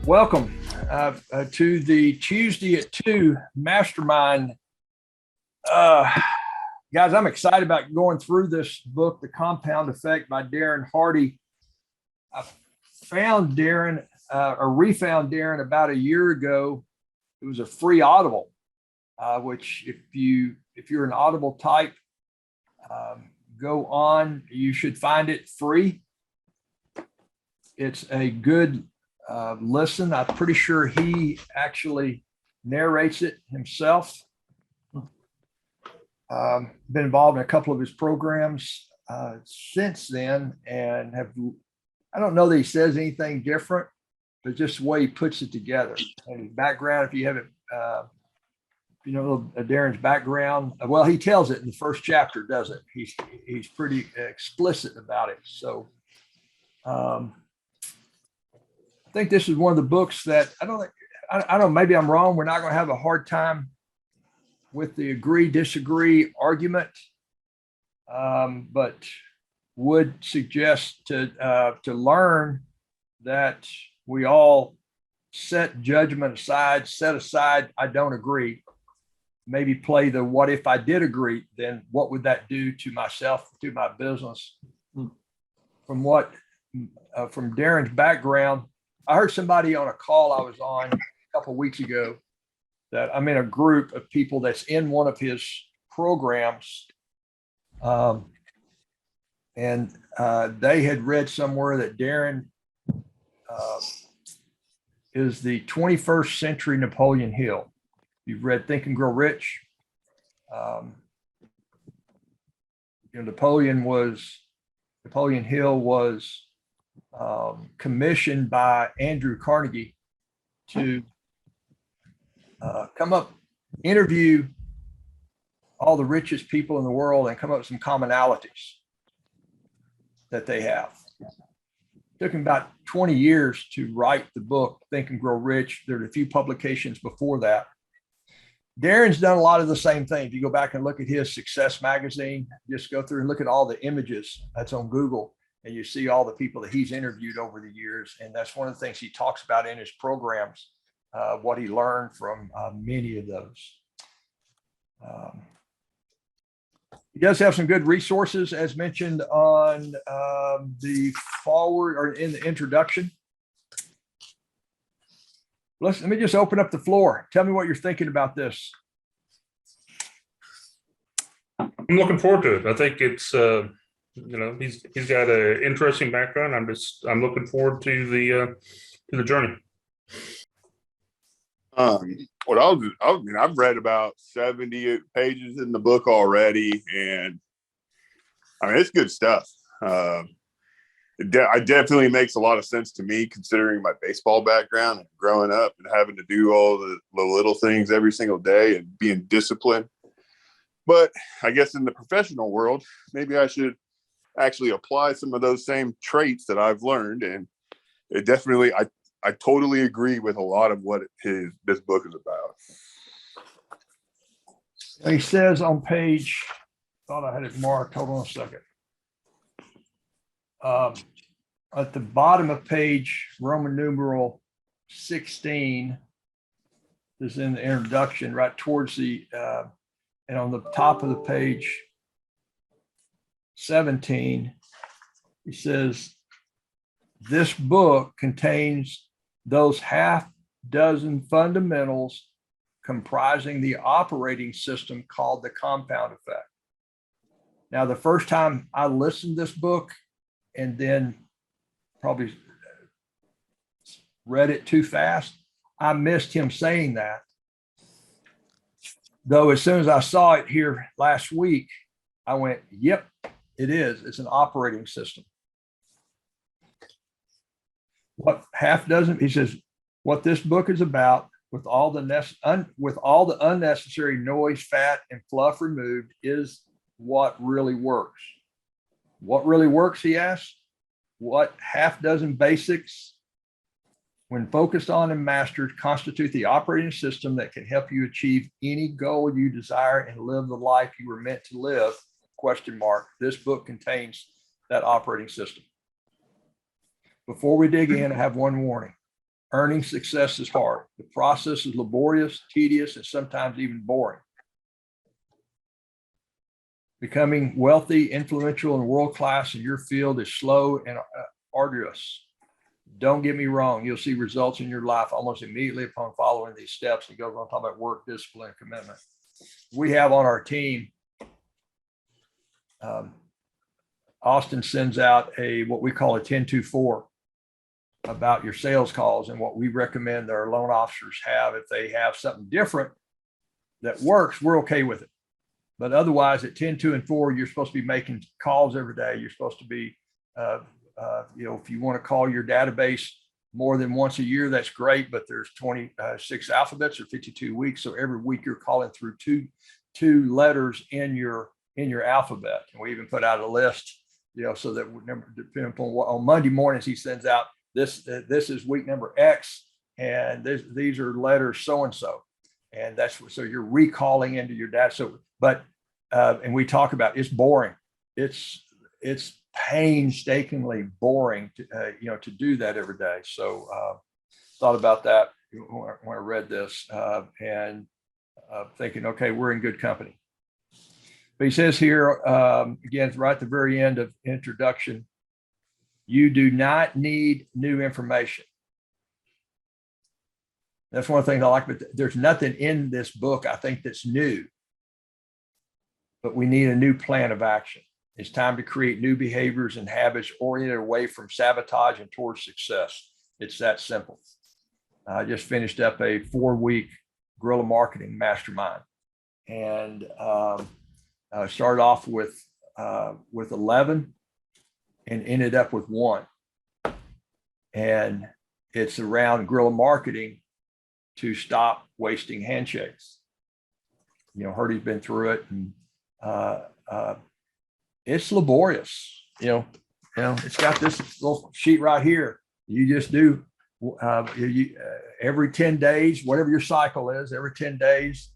Welcome to the Tuesday at 2 Mastermind. Guys, I'm excited about going through this book, The Compound Effect by Darren Hardy. I found Darren or refound Darren about a year ago. It was a free Audible, which if you're an Audible type, go on. You should find it free. It's a good listen. I'm pretty sure he actually narrates it himself. Been involved in a couple of his programs since then, and I don't know that he says anything different, but just the way he puts it together and his background. If you haven't, you know, Darren's background, well, he tells it in the first chapter, doesn't he? He's pretty explicit about it. So I think this is one of the books that I don't know, maybe I'm wrong. We're not going to have a hard time with the agree, disagree argument, but would suggest to learn that we all set judgment aside, set aside, I don't agree, maybe play the what if I did agree, then what would that do to myself, to my business? From Darren's background, I heard somebody on a call I was on a couple of weeks ago that I'm in a group of people that's in one of his programs. And they had read somewhere that Darren is the 21st century Napoleon Hill. You've read Think and Grow Rich. Napoleon Hill was commissioned by Andrew Carnegie to come up, interview all the richest people in the world and come up with some commonalities that they have. It took him about 20 years to write the book, Think and Grow Rich. There were a few publications before that. Darren's done a lot of the same thing. If you go back and look at his Success magazine, just go through and look at all the images that's on Google, and you see all the people that he's interviewed over the years. And that's one of the things he talks about in his programs, what he learned from many of those. He does have some good resources, as mentioned on the forward or in the introduction. Let me just open up the floor. Tell me what you're thinking about this. I'm looking forward to it. I think it's he's got an interesting background. I'm looking forward to the journey. I've read about 70 pages in the book already, and I mean, it's good stuff. It definitely makes a lot of sense to me, considering my baseball background and growing up and having to do all the little things every single day and being disciplined. But I guess in the professional world, maybe I should actually apply some of those same traits that I've learned. And it definitely, I totally agree with a lot of what this book is about. He says on page, thought I had it marked. Hold on a second. At the bottom of page Roman numeral 16 is in the introduction, right towards the and on the top of the page 17, he says, this book contains those half dozen fundamentals comprising the operating system called the compound effect. Now, the first time I listened to this book and then probably read it too fast, I missed him saying that. Though as soon as I saw it here last week, I went, yep, it is. It's an operating system. What half dozen, he says, what this book is about, with all the unnecessary noise, fat, and fluff removed, is what really works. What really works, he asks? What half dozen basics, when focused on and mastered, constitute the operating system that can help you achieve any goal you desire and live the life you were meant to live? Question mark. This book contains that operating system. Before we dig in, I have one warning. Earning success is hard. The process is laborious, tedious, and sometimes even boring. Becoming wealthy, influential, and world-class in your field is slow and arduous. Don't get me wrong. You'll see results in your life almost immediately upon following these steps. He goes on talking about work, discipline, and commitment. We have on our team, Austin sends out what we call a 10-2-4 about your sales calls and what we recommend their loan officers have. If they have something different that works, we're okay with it. But otherwise, at 10, 2, and 4, you're supposed to be making calls every day. You're supposed to be, if you want to call your database more than once a year, that's great. But there's 26 alphabets or 52 weeks. So every week you're calling through two letters in your alphabet. And we even put out a list, so that depending upon on Monday mornings, he sends out this is week number X, and these are letters so-and-so. And so you're recalling into your data. So, but, and we talk about, it's boring. It's painstakingly boring to do that every day. So thought about that when I read this and thinking, okay, we're in good company. But he says here, again, right at the very end of introduction, you do not need new information. That's one thing I like, but there's nothing in this book, I think, that's new. But we need a new plan of action. It's time to create new behaviors and habits oriented away from sabotage and towards success. It's that simple. I just finished up a 4-week guerrilla marketing mastermind, and I started off with 11 and ended up with 1. And it's around guerrilla marketing to stop wasting handshakes. Heard he's been through it, and it's laborious. It's got this little sheet right here. You just do every 10 days, whatever your cycle is, every 10 days,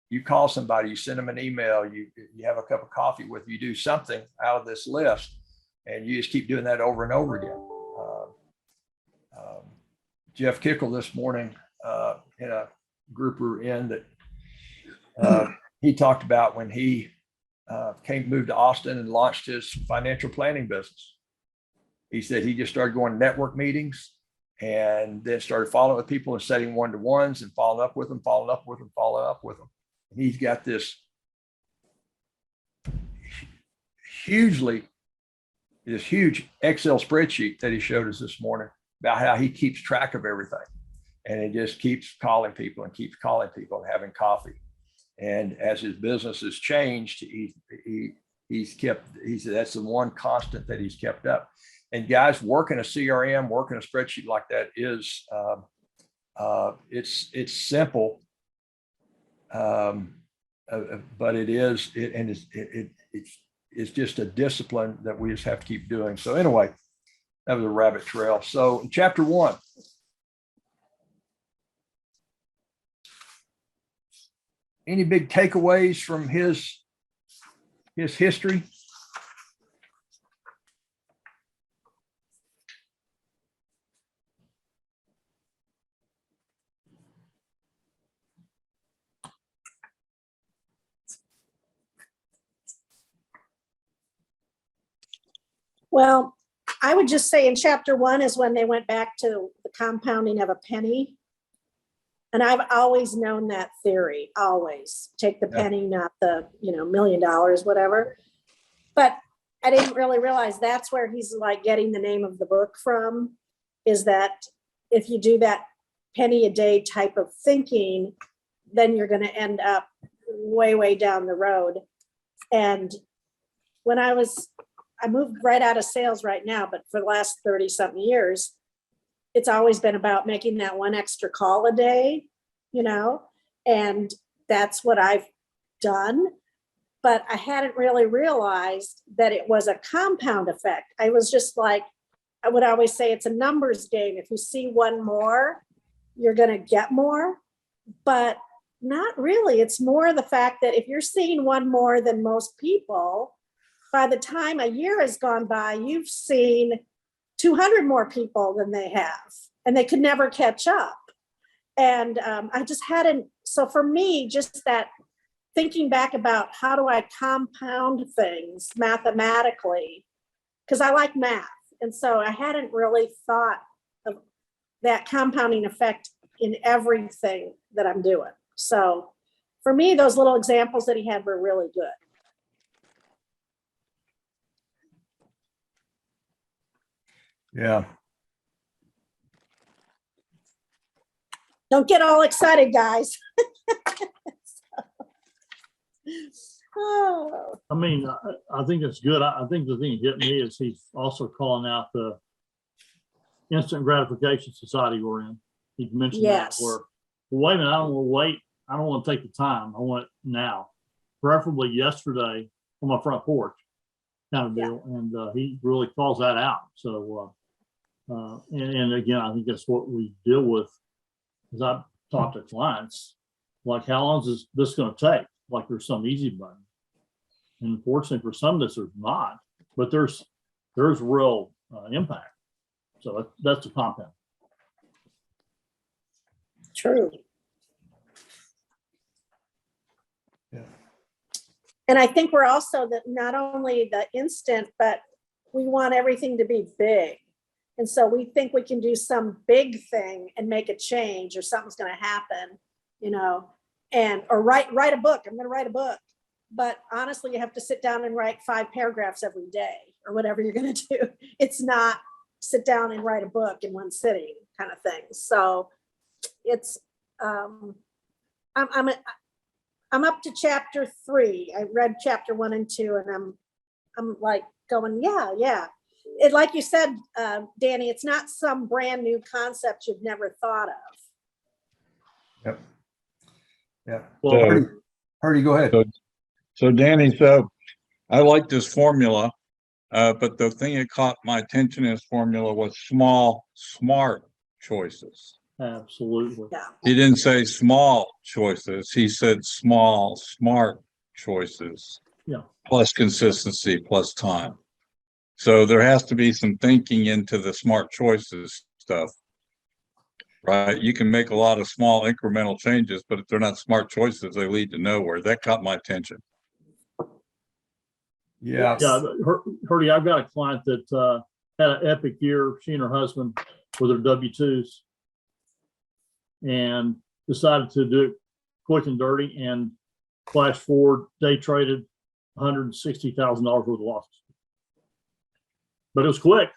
you call somebody, you send them an email, you have a cup of coffee with, you do something out of this list, and you just keep doing that over and over again. Jeff Kickle this morning in a group we're in that he talked about when he moved to Austin and launched his financial planning business. He said he just started going to network meetings and then started following up with people and setting one-to-ones and following up with them. And he's got this huge Excel spreadsheet that he showed us this morning about how he keeps track of everything. And it just keeps calling people and having coffee. And as his business has changed, he said that's the one constant that he's kept up. And guys, working a CRM, working a spreadsheet like that is it's simple, but it's just a discipline that we just have to keep doing. So anyway, that was a rabbit trail. So in chapter 1. Any big takeaways from his history? Well, I would just say in chapter 1 is when they went back to the compounding of a penny. And I've always known that theory, always take the penny, not the, $1 million, whatever. But I didn't really realize that's where he's like getting the name of the book from, is that if you do that penny a day type of thinking, then you're going to end up way, way down the road. And when I moved right out of sales right now, but for the last 30 something years, it's always been about making that one extra call a day, and that's what I've done. But I hadn't really realized that it was a compound effect. I was just like, I would always say it's a numbers game. If you see one more, you're going to get more, but not really. It's more the fact that if you're seeing one more than most people, by the time a year has gone by, you've seen 200 more people than they have, and they could never catch up. And I just hadn't, so for me, just that thinking back about how do I compound things mathematically, because I like math. And so I hadn't really thought of that compounding effect in everything that I'm doing. So for me, those little examples that he had were really good. Yeah. Don't get all excited, guys. Oh, I mean, I think that's good. I think the thing that hit me is he's also calling out the instant gratification society we're in. He mentioned Yes. that where, well, wait a minute, I don't want to wait. I don't want to take the time. I want it now, preferably yesterday on my front porch kind of deal. And he really calls that out. So, and again, I think that's what we deal with as I talk to clients, like how long is this going to take? Like there's some easy button. And unfortunately for some of this, there's not, but there's real impact. So that's the compound. true. Yeah. And I think we're also that not only the instant, but we want everything to be big. And so we think we can do some big thing and make a change, or something's going to happen, you know, and or write a book. I'm going to write a book. But honestly, you have to sit down and write 5 paragraphs every day or whatever you're going to do. It's not sit down and write a book in one sitting kind of thing. So it's I'm up to chapter 3. I read chapter 1 and 2, and I'm like going, yeah. It, like you said, Danny, it's not some brand new concept you've never thought of. Yep. Yeah. Well, Hardy, go ahead. So Danny, so I like this formula, but the thing that caught my attention in this formula was small, smart choices. absolutely. Yeah. He didn't say small choices. He said small, smart choices. Yeah. Plus consistency, plus time. So there has to be some thinking into the smart choices stuff, right? You can make a lot of small incremental changes, but if they're not smart choices, they lead to nowhere. That caught my attention. Yeah. Yeah, Herdy, I've got a client that had an epic year, she and her husband with their W-2s, and decided to do it quick and dirty, and flash forward, day traded $160,000 worth of losses. But it was quick.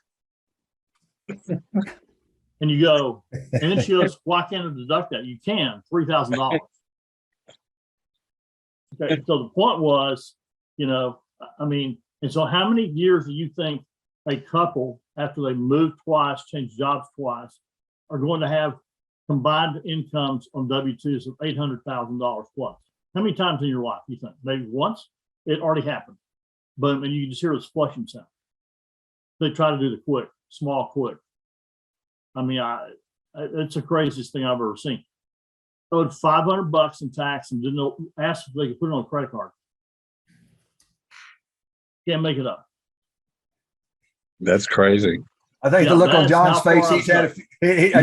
And you go, and then she goes, why can't I deduct that? You can, $3,000. Okay, so the point was, you know, I mean, and so how many years do you think a couple, after they move twice, change jobs twice, are going to have combined incomes on W-2s of $800,000 plus? How many times in your life do you think? Maybe once? It already happened. But and you just hear this flushing sound. They try to do the quick, small, quick. I mean, it's the craziest thing I've ever seen. Owed $500 in tax and didn't know, asked if they could put it on a credit card. Can't make it up. That's crazy. I think Yeah, the look on that's John's how far face, he's had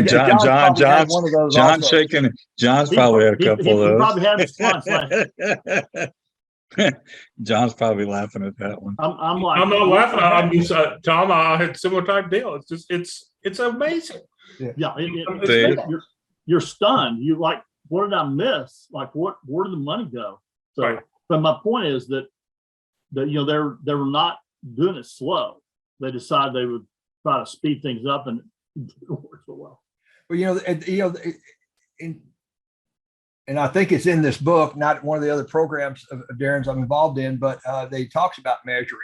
John- probably had John's- one of those John's also. shaking. John's He- probably had a he couple of probably had his those. clients John's probably laughing at that one. I'm like, I'm not what laughing. the heck? I'm just, Tom, I had a similar type deal. It's just, it's amazing. Yeah, See? you're stunned. You like, what did I miss? Like, where did the money go? So, Right. but my point is that you know they were not doing it slow. They decided they would try to speed things up, and it worked so well. Well, and I think it's in this book, not one of the other programs of Darren's I'm involved in, but they talks about measuring,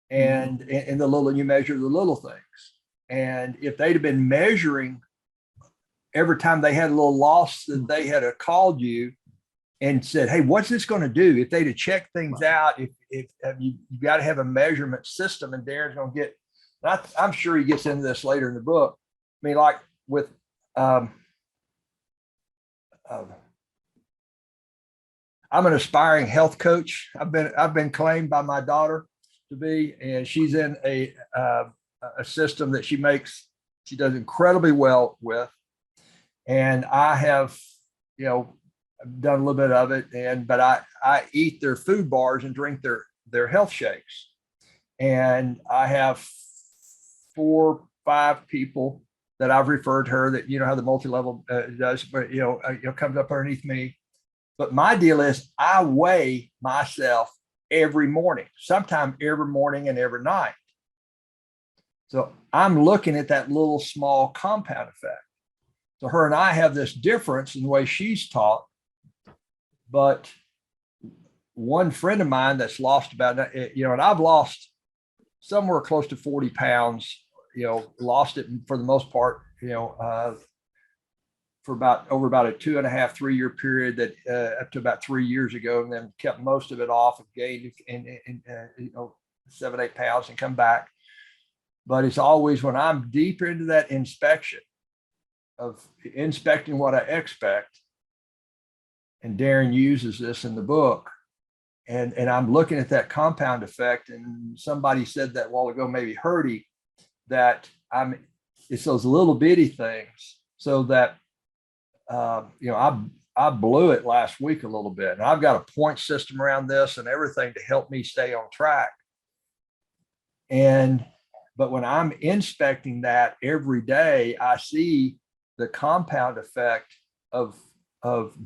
and in the little, you measure the little things. And if they'd have been measuring every time they had a little loss, that they had called you and said, hey, what's this going to do? If they'd have checked things out, if you got to have a measurement system, and Darren's going to get, I'm sure he gets into this later in the book. I mean, like with, I'm an aspiring health coach. I've been claimed by my daughter to be, and she's in a a system that she does incredibly well with. And I have, you know, done a little bit of it, but I eat their food bars and drink their health shakes. And I have 4, 5 people that I've referred her that, you know, how the multi-level does, but, comes up underneath me. But my deal is I weigh myself every morning, sometime every morning and every night. So I'm looking at that little small compound effect. So her and I have this difference in the way she's taught. But one friend of mine that's lost about, and I've lost somewhere close to 40 pounds, lost it for the most part, for about a 2.5, 3 year period that up to about 3 years ago, and then kept most of it off and gained 7, 8 pounds and come back. But it's always when I'm deeper into that inspection of inspecting what I expect, and Darren uses this in the book, and I'm looking at that compound effect. And somebody said that a while ago, maybe Hurdy, that it's those little bitty things. So that I blew it last week a little bit, and I've got a point system around this and everything to help me stay on track. But when I'm inspecting that every day, I see the compound effect of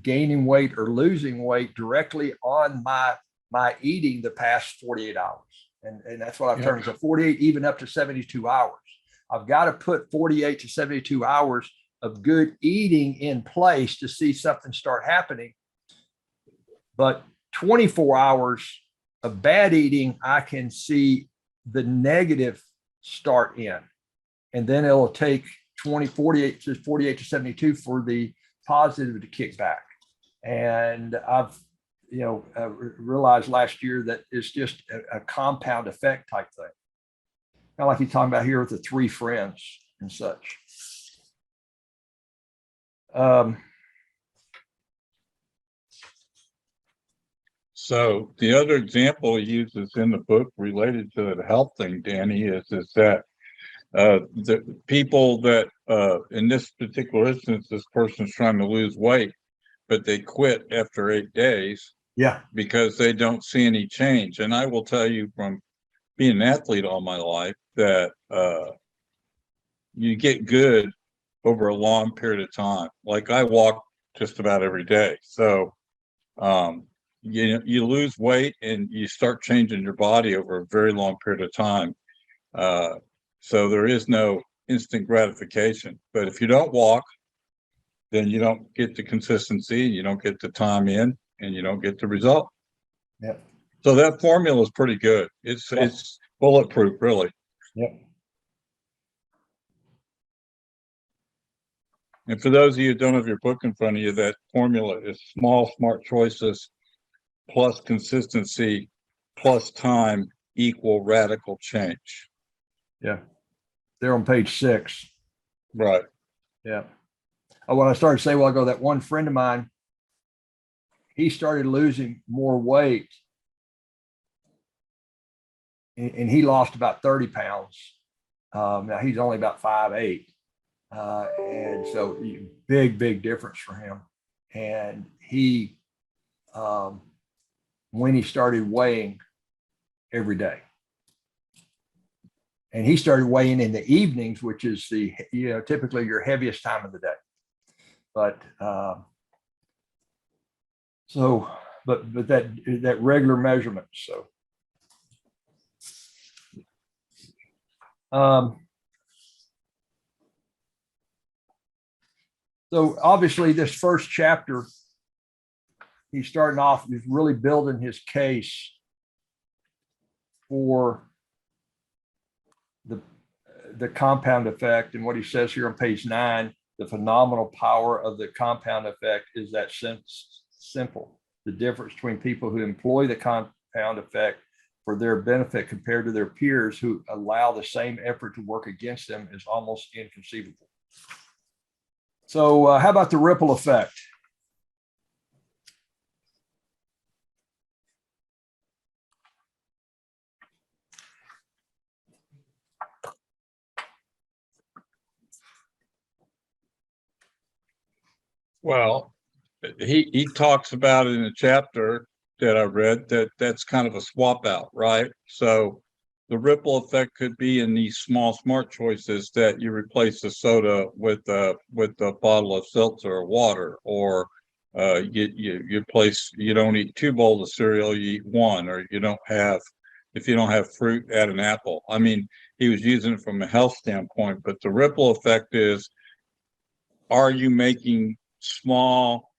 gaining weight or losing weight directly on my eating the past 48 hours. And that's what I've turned to 48, even up to 72 hours. I've got to put 48 to 72 hours of good eating in place to see something start happening. But 24 hours of bad eating, I can see the negative start in. And then it'll take 48 to 72 for the positive to kick back. And I've realized last year that it's just a compound effect type thing. Kind of like you're talking about here with the 3 friends and such. So the other example he uses in the book related to the health thing, Danny, is that the people that in this particular instance, this person's trying to lose weight, but they quit after 8 days. Yeah. Because they don't see any change. And I will tell you from being an athlete all my life that you get good over a long period of time. Like I walk just about every day. So you lose weight and you start changing your body over a very long period of time. So there is no instant gratification. But if you don't walk, then you don't get the consistency, you don't get the time in, and you don't get the result. Yep. So that formula is pretty good. It's bulletproof, really. Yep. And for those of you who don't have your book in front of you, that formula is small, smart choices plus consistency plus time equal radical change. Yeah. They're on page 6. Right. Yeah. When I started to say a while ago, that one friend of mine, he started losing more weight and he lost about 30 pounds. Now he's only about 5'8". And so big difference for him. And he, when he started weighing every day, and he started weighing in the evenings, which is typically your heaviest time of the day. But but that regular measurement. So so obviously this first chapter, he's starting off, he's really building his case for the compound effect. And what he says here on page 9, the phenomenal power of the compound effect is that simple. The difference between people who employ the compound effect for their benefit compared to their peers who allow the same effort to work against them is almost inconceivable. So how about the ripple effect? Well, he talks about it in a chapter that I read that's kind of a swap out, right? So the ripple effect could be in these small smart choices that you replace the soda with a bottle of seltzer or water, or you don't eat 2 bowls of cereal, you eat one, or if you don't have fruit, add an apple. I mean, he was using it from a health standpoint, but the ripple effect is, are you making small,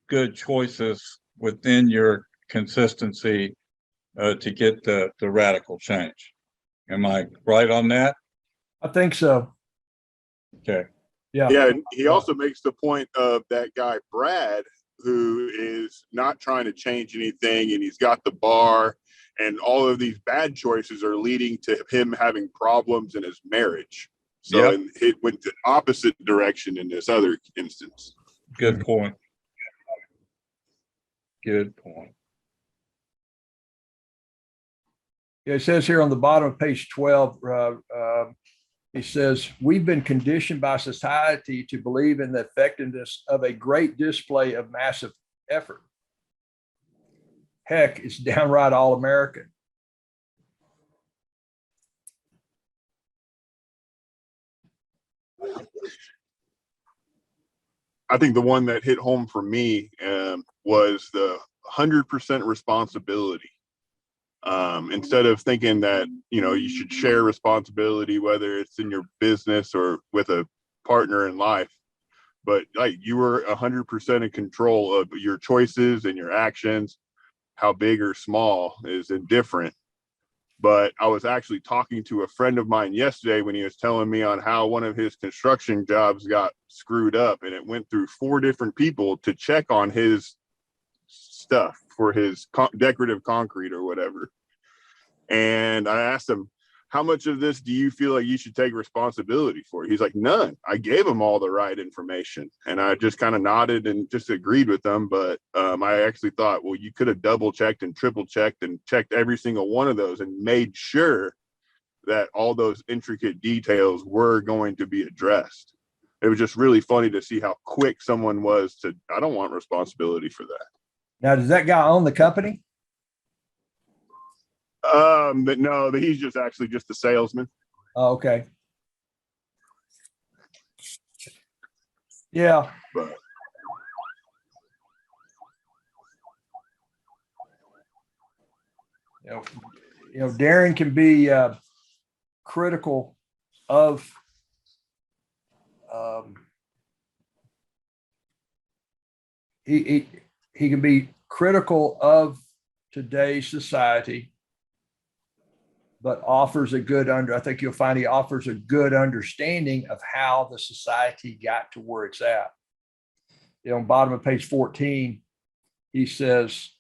good choices within your consistency to get the radical change? Am I right on that? I think so. Okay. Yeah. Yeah, and he also makes the point of that guy Brad, who is not trying to change anything, and he's got the bar, and all of these bad choices are leading to him having problems in his marriage. So Yep. it went the opposite direction in this other instance. Good point. Good point. Yeah, it says here on the bottom of page 12, he says, we've been conditioned by society to believe in the effectiveness of a great display of massive effort. Heck, it's downright all-American. I think the one that hit home for me was the 100% responsibility. Instead of thinking that, you should share responsibility, whether it's in your business or with a partner in life, but like you were 100% in control of your choices and your actions. How big or small is indifferent. But I was actually talking to a friend of mine yesterday when he was telling me on how one of his construction jobs got screwed up, and it went through 4 different people to check on his stuff for his decorative concrete or whatever. And I asked him, how much of this do you feel like you should take responsibility for? He's like, none. I gave him all the right information. And I just kind of nodded and just agreed with them. But I actually thought, well, you could have double checked and triple checked and checked every single one of those and made sure that all those intricate details were going to be addressed. It was just really funny to see how quick someone was to, I don't want responsibility for that. Now, does that guy own the company? But no, he's just actually just a salesman. Oh, okay. Yeah. But Darren can be critical of he can be critical of today's society, but offers a good I think you'll find he offers a good understanding of how the society got to where it's at. On bottom of page 14, he says,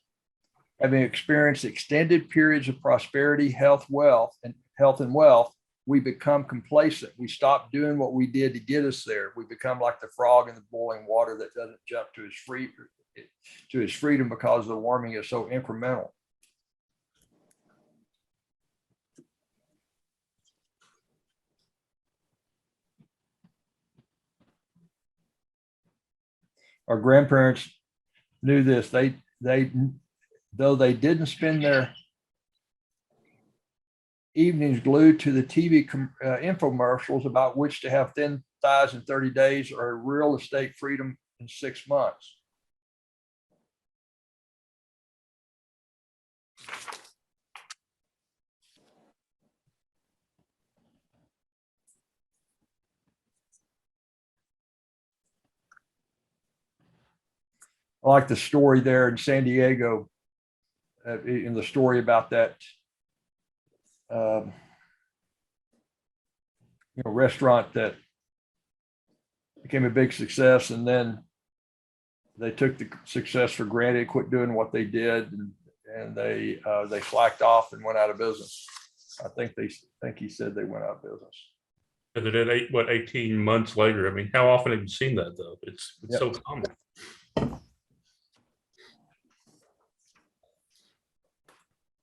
having experienced extended periods of prosperity, health and wealth, we become complacent. We stop doing what we did to get us there. We become like the frog in the boiling water that doesn't jump to his freedom because the warming is so incremental. Our grandparents knew this. They though they didn't spend their evenings glued to the TV infomercials about which to have thin thighs in 30 days or real estate freedom in 6 months. I like the story there in San Diego, in the story about that restaurant that became a big success, and then they took the success for granted, quit doing what they did, and they slacked off and went out of business. I think he said they went out of business. And then 18 months later. I mean, how often have you seen that though? It's Yep. so common.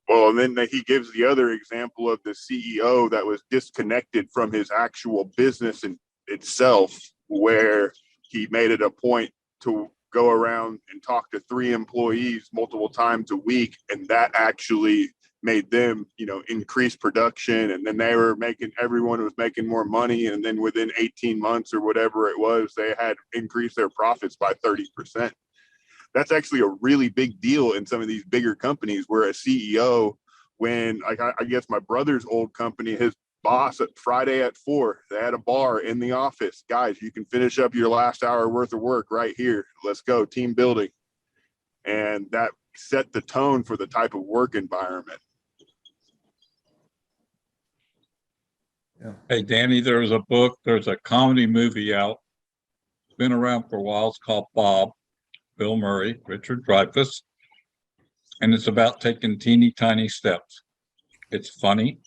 well, and then he gives the other example of the CEO that was disconnected from his actual business in itself, where he made it a point to go around and talk to 3 employees multiple times a week. And that actually made them, increase production. And then everyone was making more money. And then within 18 months or whatever it was, they had increased their profits by 30%. That's actually a really big deal in some of these bigger companies where a CEO, when I guess my brother's old company, his boss at Friday at 4, they had a bar in the office. Guys, you can finish up your last hour worth of work right here. Let's go, team building. And that set the tone for the type of work environment. Hey, Danny, there's a comedy movie out. It's been around for a while. It's called Bob. Bill Murray, Richard Dreyfuss. And it's about taking teeny tiny steps. It's funny.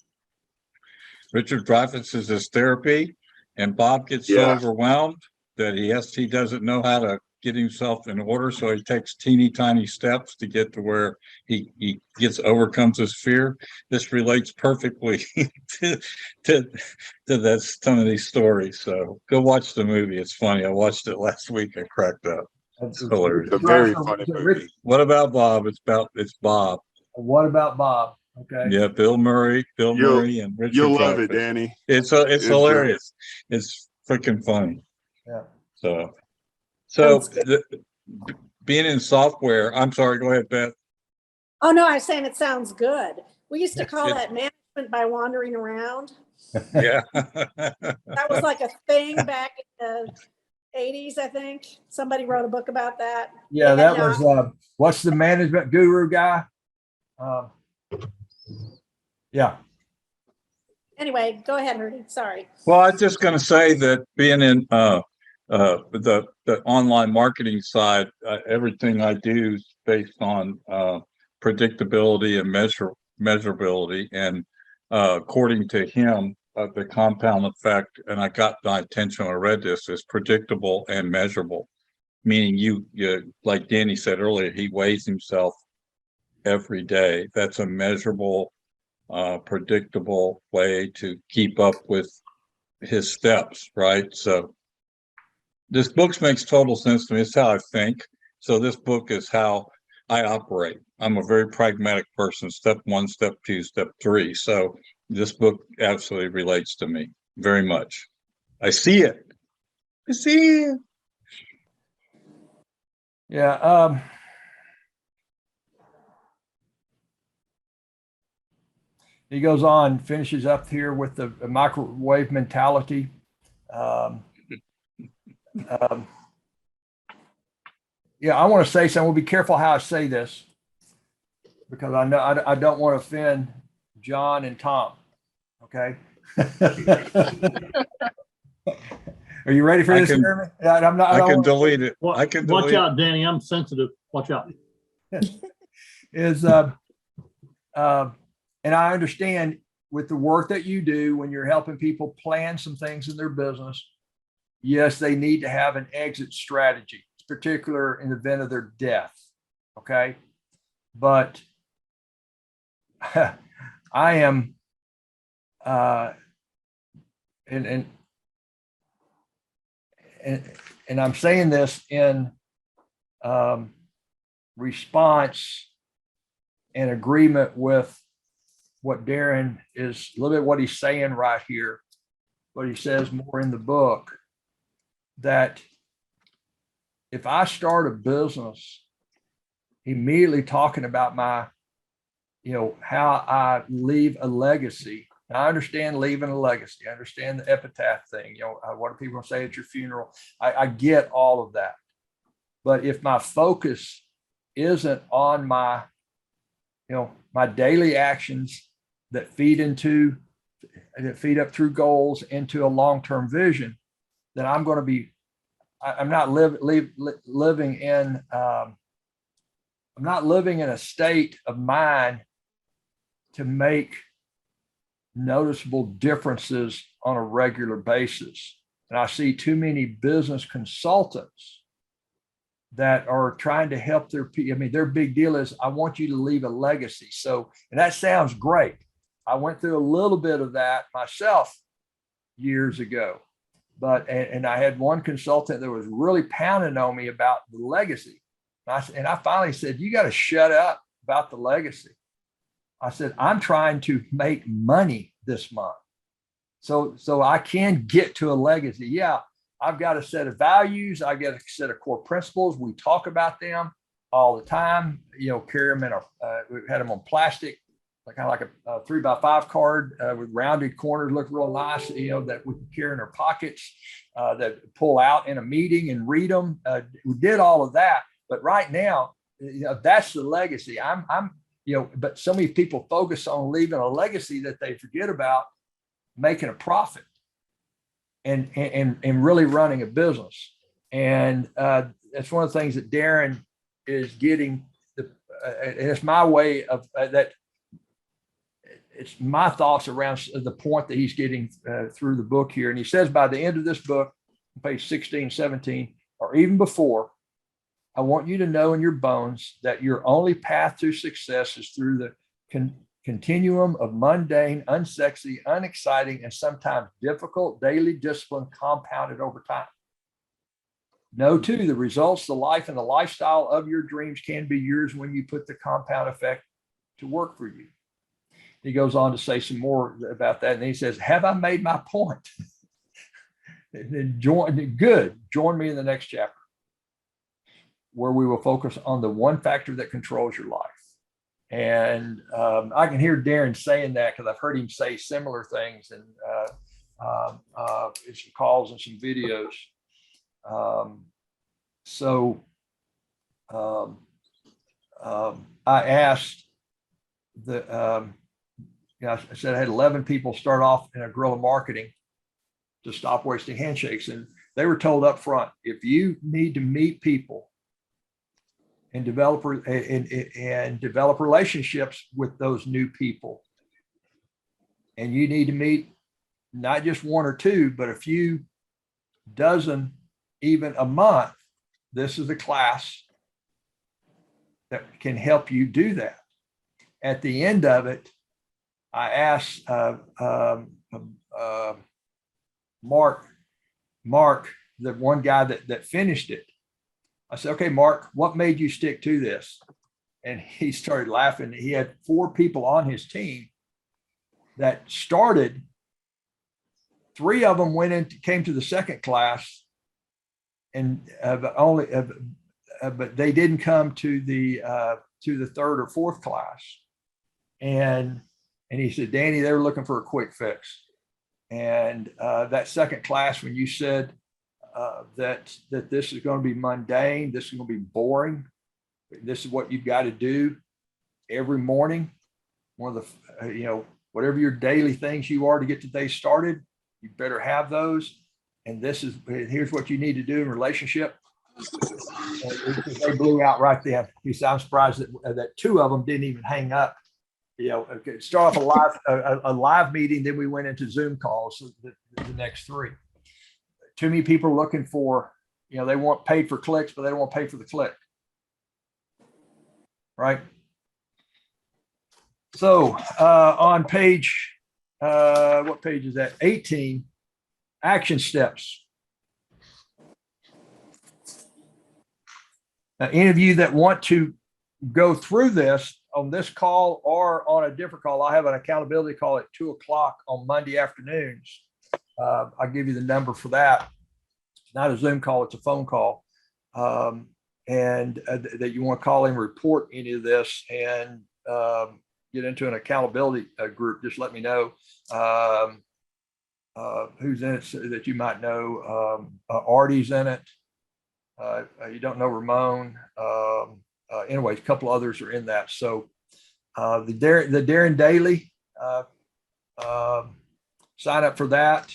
Richard Dreyfuss is his therapy, and Bob gets so overwhelmed that he doesn't know how to get himself in order. So he takes teeny tiny steps to get to where he overcomes his fear. This relates perfectly to that, some of these stories. So go watch the movie. It's funny. I watched it last week. I cracked up. It's hilarious. It's a very funny movie. What about Bob? It's Bob. What about Bob? Okay. Yeah, Bill Murray, and Richard. You'll love Dreyfuss. it, Danny. It's hilarious. It's freaking funny. Yeah. So being in software, I'm sorry, go ahead, Beth. Oh, no, I was saying it sounds good. We used to call It- that management by wandering around. Yeah. That was like a thing back in the 80s, I think. Somebody wrote a book about that. Yeah, They had that was, what's the management guru guy? Yeah. Anyway, go ahead, Herdy. Sorry. Well, I was just going to say that being in the online marketing side, everything I do is based on predictability and measurability. And according to him, the compound effect, and I got my attention when I read this, is predictable and measurable. Meaning you like Danny said earlier, he weighs himself every day. That's a measurable, predictable way to keep up with his steps, right? So this book makes total sense to me. It's how I think. So this book is how I operate. I'm a very pragmatic person. Step 1, step 2, step 3. So this book absolutely relates to me very much. I see it. I see it. Yeah. He goes on, finishes up here with the microwave mentality. Yeah, I want to say something. We'll be careful how I say this because I know I don't want to offend John and Tom. Okay. Are you ready for this, Jeremy? I'm not. I can delete it. I can delete Watch out, Danny. I'm sensitive. Watch out. And I understand with the work that you do when you're helping people plan some things in their business, yes, they need to have an exit strategy, particular in the event of their death. Okay. But I am, and I'm saying this in response and agreement with what Darren is, a little bit what he's saying right here, but he says more in the book, that if I start a business, immediately talking about my, how I leave a legacy. And I understand leaving a legacy. I understand the epitaph thing. What are people going to say at your funeral? I get all of that. But if my focus isn't on my, my daily actions that feed up through goals into a long-term vision, then I'm going to be, I'm not living in, I'm not living in a state of mind to make noticeable differences on a regular basis. And I see too many business consultants that are trying to help their people. I mean, their big deal is, I want you to leave a legacy. So, and that sounds great. I went through a little bit of that myself years ago. and I had one consultant that was really pounding on me about the legacy. And I finally said, you got to shut up about the legacy. I said, I'm trying to make money this month. So I can get to a legacy. Yeah, I've got a set of values. I got a set of core principles. We talk about them all the time. Carry them in we had them on plastic, kind of like a 3x5 card with rounded corners, look real nice, that we can carry in our pockets, that pull out in a meeting and read them. We did all of that. But right now, that's the legacy. But so many people focus on leaving a legacy that they forget about making a profit and really running a business. And that's one of the things that Darren is getting. And it's my way of that. It's my thoughts around the point that he's getting through the book here. And he says, by the end of this book, page 16, 17, or even before, I want you to know in your bones that your only path to success is through the continuum of mundane, unsexy, unexciting, and sometimes difficult daily discipline compounded over time. Know too, the results, the life, and the lifestyle of your dreams can be yours when you put the compound effect to work for you. He goes on to say some more about that. And he says, have I made my point? Then join me in the next chapter, where we will focus on the one factor that controls your life. And I can hear Darren saying that because I've heard him say similar things in some calls and some videos. I asked I said I had 11 people start off in a guerrilla marketing to stop wasting handshakes. And they were told up front, if you need to meet people and develop relationships with those new people, and you need to meet not just one or two, but a few dozen, even a month, this is a class that can help you do that. At the end of it, I asked Mark, the one guy that finished it. I said, okay, Mark, what made you stick to this? And he started laughing. He had 4 people on his team that started. 3 of them came to the second class, and but they didn't come to the 3rd or 4th class. And he said, Danny, they were looking for a quick fix. And that second class, when you said that this is going to be mundane, this is going to be boring, this is what you've got to do every morning. One of the, whatever your daily things you are to get the day started, you better have those. And here's what you need to do in relationship. They blew out right then. He said, I'm surprised that 2 of them didn't even hang up. Start off a live meeting, then we went into Zoom calls. The next 3. Too many people are looking for, they want paid for clicks, but they don't want to pay for the click. Right. So on page, what page is that? 18, action steps. Now, any of you that want to go through this on this call or on a different call, I have an accountability call at 2:00 on Monday afternoons. I'll give you the number for that. It's not a Zoom call, it's a phone call. And that you want to call and report any of this and get into an accountability group, just let me know who's in it so that you might know. Artie's in it. You don't know Ramon. Anyways, a couple others are in that. So the Darren Daily, sign up for that.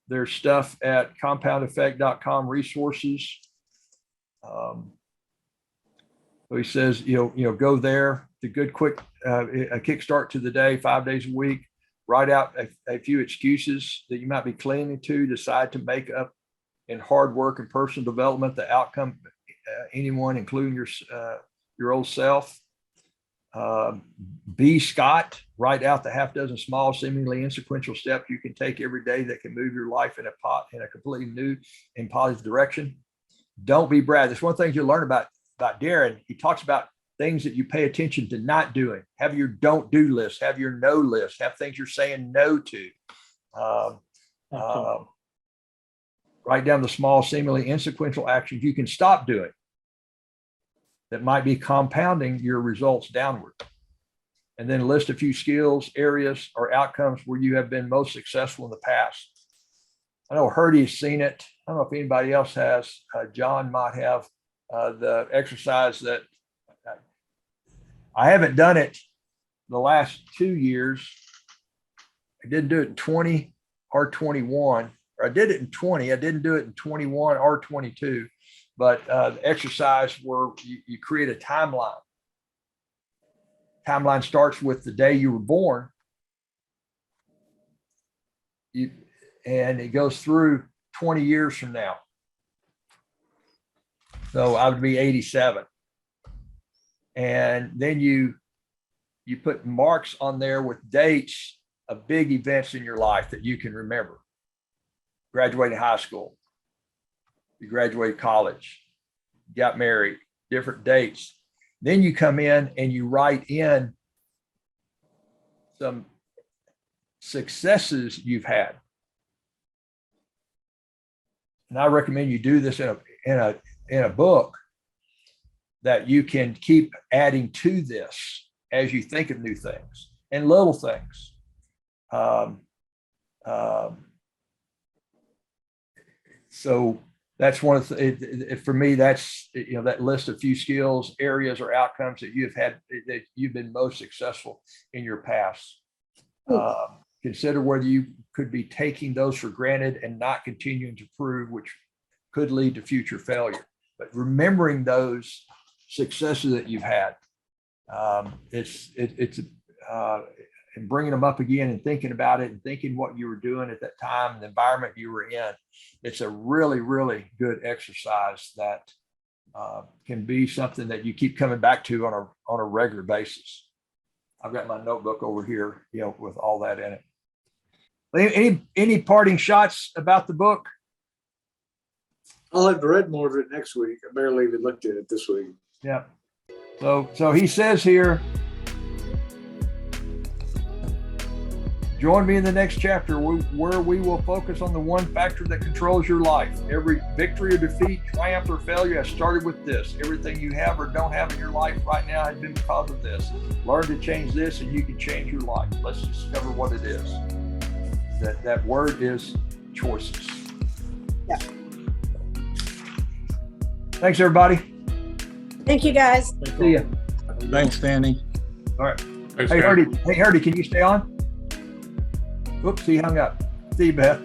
There's stuff at compoundeffect.com resources. So he says, go there. The good quick a kickstart to the day, 5 days a week. Write out a few excuses that you might be clinging to. Decide to make up in hard work and personal development the outcome anyone, including your old self. B. Scott, write out the half dozen small, seemingly insequential steps you can take every day that can move your life in a completely new and positive direction. Don't be Brad. That's one thing you'll learn about Darren. He talks about things that you pay attention to not doing. Have your don't do list, have your no list, have things you're saying no to. Write down the small, seemingly insequential actions you can stop doing that might be compounding your results downward. And then list a few skills, areas, or outcomes where you have been most successful in the past. I know Herdy's seen it. I don't know if anybody else has. John might have the exercise that I haven't done it the last 2 years. I didn't do it in 20 or 21, or I did it in 20. I didn't do it in 21 or 22, but the exercise where you create a timeline. Timeline starts with the day you were born. And it goes through 20 years from now. So I would be 87. And then you put marks on there with dates of big events in your life that you can remember. Graduated high school, you graduated college, got married, different dates. Then you come in and you write in some successes you've had. And I recommend you do this in a book that you can keep adding to this as you think of new things and little things. So that's one of the, for me, that's, that list of few skills, areas, or outcomes that you've had, that you've been most successful in your past. Consider whether you could be taking those for granted and not continuing to improve, which could lead to future failure. But remembering those successes that you've had, and bringing them up again and thinking about it and thinking what you were doing at that time and the environment you were in. It's a really, really good exercise that can be something that you keep coming back to on a regular basis. I've got my notebook over here, with all that in it. Any parting shots about the book? I'll have read more of it next week. I barely even looked at it this week. Yeah. So he says here, join me in the next chapter where we will focus on the one factor that controls your life. Every victory or defeat, triumph or failure has started with this. Everything you have or don't have in your life right now has been because of this. Learn to change this and you can change your life. Let's discover what it is. That word is choices. Yeah. Thanks, everybody. Thank you, guys. See ya. Thanks, Danny. All right. Thanks, Hey, Darren. Herdy, can you stay on? Whoops, he hung up. See you, Beth.